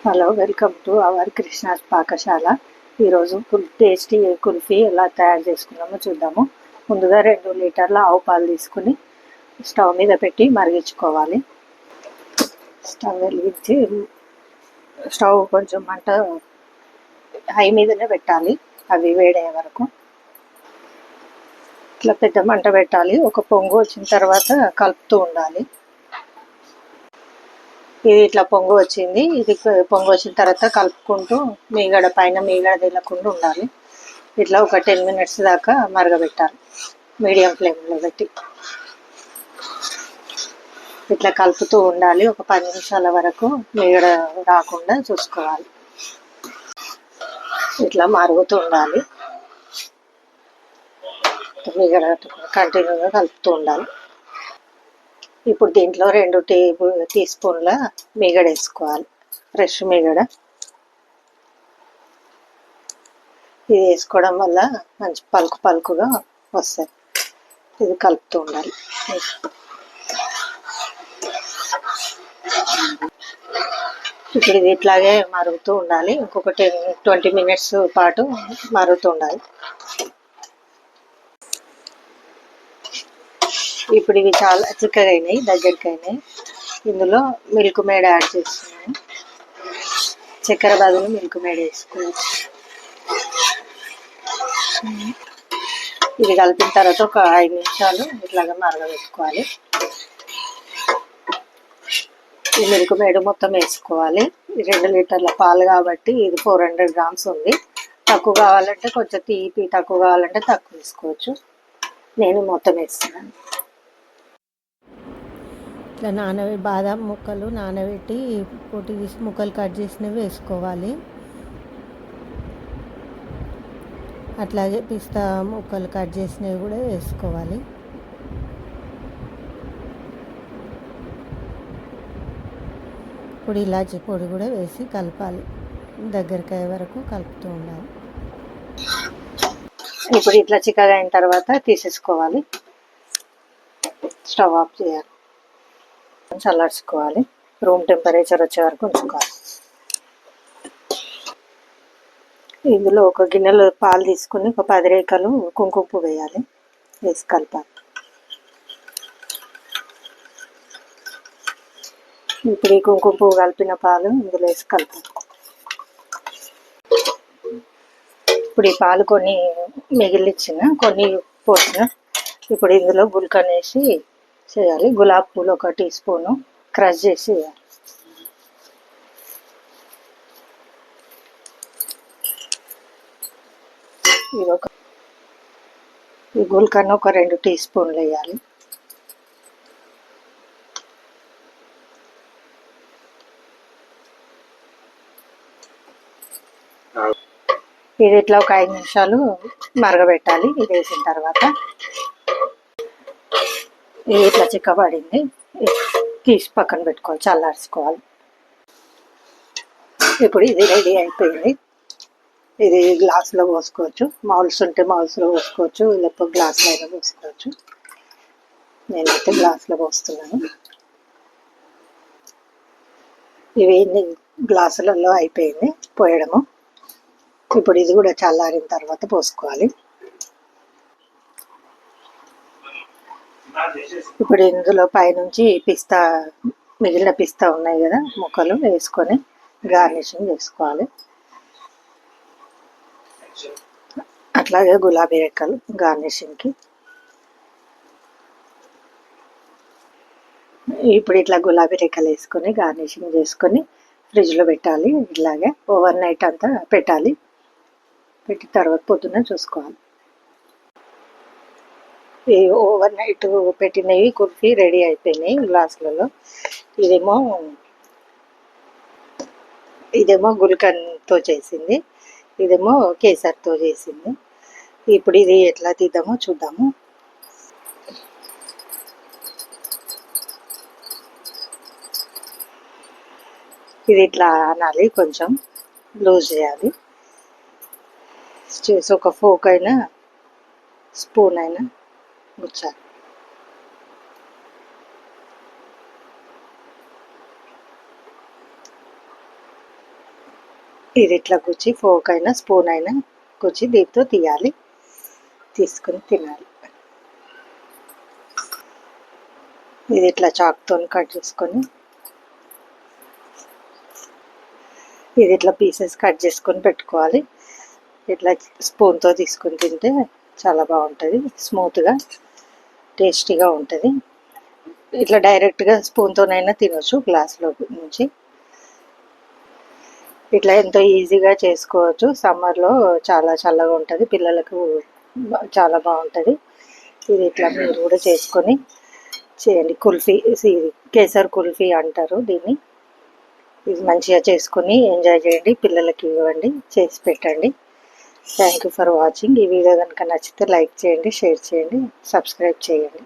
Hello, welcome to our Krishna's Pakashala. ఈరోజు tasty kulfi ఎలా తయారు చేసుకున్నామో చూద్దాము. ముందుగా 2 లీటర్ల ఆవు పాలు తీసుకుని స్టవ్ మీద పెట్టి మరిగించుకోవాలి. స్టవ్ వెలిగించి స్టవ్ కొంచెం మంట హై మీదనే పెట్టాలి, అవి వేడయ్యే వరకు. ఇట్లా పెద్ద మంట పెట్టాలి. ఒక పొంగు వచ్చిన తర్వాత కలుపుతూ ఉండాలి. ఇది ఇట్లా పొంగు వచ్చింది. ఇది పొంగు వచ్చిన తర్వాత కలుపుకుంటూ పైన మీగడ తెల్లకుండా ఉండాలి. ఇట్లా ఒక 10 మినిట్స్ దాకా మరగబెట్టాలి మీడియం ఫ్లేమ్లో పెట్టి. ఇట్లా కలుపుతూ ఉండాలి. ఒక 10 నిమిషాల వరకు మీగడ రాకుండా చూసుకోవాలి. ఇట్లా మరుగుతూ ఉండాలి. మీగడ కంటిన్యూగా కలుపుతూ ఉండాలి. ఇప్పుడు దీంట్లో 2 టీ స్పూన్ల మీగడ వేసుకోవాలి, ఫ్రెష్ మీగడ. ఇది వేసుకోవడం వల్ల మంచి పలుకుగా వస్తాయి. ఇది కలుపుతూ ఉండాలి. ఇప్పుడు ఇది ఇట్లాగే మరుగుతూ ఉండాలి. ఇంకొక 20 మినిట్స్ పాటు మరుగుతూ ఉండాలి. ఇప్పుడు ఇవి చాలా చిక్కగా అయినాయి, దగ్గరికి అయినాయి. ఇందులో మిల్క్ మేడ్ యాడ్ చేస్తున్నాను. చక్కెర బదులు మిల్క్ మేడ్ వేసుకోవచ్చు. ఇది కలిపిన తర్వాత ఒక 5 నిమిషాలు ఇట్లాగా మరగబెట్టుకోవాలి. ఈ మిల్క్ మేడ్ మొత్తం వేసుకోవాలి. 2 లీటర్ల పాలు కాబట్టి ఇది 400 గ్రామ్స్ ఉంది. తక్కువ కావాలంటే కొంచెం తీపి తక్కువ కావాలంటే తక్కువ వేసుకోవచ్చు. నేను మొత్తం వేస్తున్నాను. ఇట్లా బాదం ముక్కలు నానబెట్టి పొట్టి తీసి ముక్కలు కట్ చేసినవి వేసుకోవాలి. అట్లాగే పిస్తా ముక్కలు కట్ చేసినవి కూడా వేసుకోవాలి. ఇప్పుడు ఇలాచి పొడి కూడా వేసి కలపాలి. దగ్గరికి అయ్యే వరకు కలుపుతూ ఉండాలి. ఇప్పుడు ఇట్లా చిక్కగా అయిన తర్వాత తీసేసుకోవాలి. స్టవ్ ఆఫ్ చేయాలి. చల్లార్చుకోవాలి. రూమ్ టెంపరేచర్ వచ్చే వరకు ఉంచుకోవాలి. ఇందులో ఒక గిన్నెలో పాలు తీసుకుని ఒక 10 రేఖలు కుంకుమ పువ్వు వేయాలి. వేసి కలపాలి. ఇప్పుడు ఈ కుంకుమ పువ్వు కలిపిన పాలు ఇందులో వేసి కలపాలి. ఇప్పుడు ఈ పాలు కొన్ని మిగిలిచ్చిన కొన్ని పోసిన ఇప్పుడు ఇందులో గుల్కన్ వేసి చేయాలి. గులాబీ పూలు 1 టీ స్పూను క్రష్ చేసి వేయాలి. ఈ గుల్కన్ ఒక 2 టీ స్పూన్లు వేయాలి. ఇది ఇట్లా ఒక 5 నిమిషాలు మరగబెట్టాలి. ఇది వేసిన తర్వాత ఇది ఇట్లా చిక్కబడింది. తీసి పక్కన పెట్టుకోవాలి, చల్లార్చుకోవాలి. ఇప్పుడు ఇది రెడీ అయిపోయింది. ఇది గ్లాసులో పోసుకోవచ్చు. మౌల్స్ ఉంటే మౌల్స్లో పోసుకోవచ్చు, లేకపోతే గ్లాసులో అయినా పోసుకోవచ్చు. నేనైతే గ్లాసులో పోస్తున్నాను. ఇవి గ్లాసులలో అయిపోయింది పోయడము. ఇప్పుడు ఇది కూడా చల్లారిన తర్వాత పోసుకోవాలి. ఇప్పుడు ఇందులో పైనుంచి మిగిలిన పిస్తా ఉన్నాయి కదా, ముక్కలు వేసుకొని గార్నిషింగ్ చేసుకోవాలి. అట్లాగే గులాబీ రెక్కలు గార్నిషింగ్కి. ఇప్పుడు ఇట్లా గులాబీ రెక్కలు వేసుకొని గార్నిషింగ్ చేసుకొని ఫ్రిడ్జ్లో పెట్టాలి. ఇట్లాగే ఓవర్ నైట్ అంతా పెట్టాలి. పెట్టి తర్వాత పొద్దున్న చూసుకోవాలి. ఈ ఓవర్ నైట్ పెట్టినవి కుల్ఫీ రెడీ అయిపోయినాయి గ్లాసులలో. ఇదేమో గుల్కన్తో చేసింది, ఇదేమో కేసర్తో చేసింది. ఇప్పుడు ఇది ఎట్లా తీద్దామో చూద్దాము. ఇది ఇట్లా అనాలి, కొంచెం లూజ్ చేయాలి. చేసి ఒక ఫోక్ అయినా స్పూన్ అయినా గుచ్చాలి. ఇది ఇట్లా గుచ్చి ఫోక్ అయినా స్పూన్ అయినా గుచ్చి దీంతో తీయాలి, తీసుకుని తినాలి. ఇది ఇట్లా చాక్తో కట్ చేసుకొని ఇది ఇట్లా పీసెస్ కట్ చేసుకొని పెట్టుకోవాలి. ఇట్లా స్పూన్తో తీసుకొని తింటే చాలా బాగుంటుంది, స్మూత్గా టేస్టీగా ఉంటుంది. ఇట్లా డైరెక్ట్గా స్పూన్తోనైనా తినొచ్చు గ్లాస్లో నుంచి. ఇట్లా ఎంతో ఈజీగా చేసుకోవచ్చు. సమ్మర్లో చాలా చల్లగా ఉంటుంది, పిల్లలకు చాలా బాగుంటుంది. ఇది ఇట్లా మీరు కూడా చేసుకొని చేయండి. కుల్ఫీ, కేసర్ కుల్ఫీ అంటారు దీన్ని. ఇది మంచిగా చేసుకొని ఎంజాయ్ చేయండి, పిల్లలకి ఇవ్వండి, చేసి పెట్టండి. Thank you for watching. ఈ వీడియో కనుక నచ్చితే లైక్ చేయండి, షేర్ చేయండి, సబ్స్క్రైబ్ చేయండి.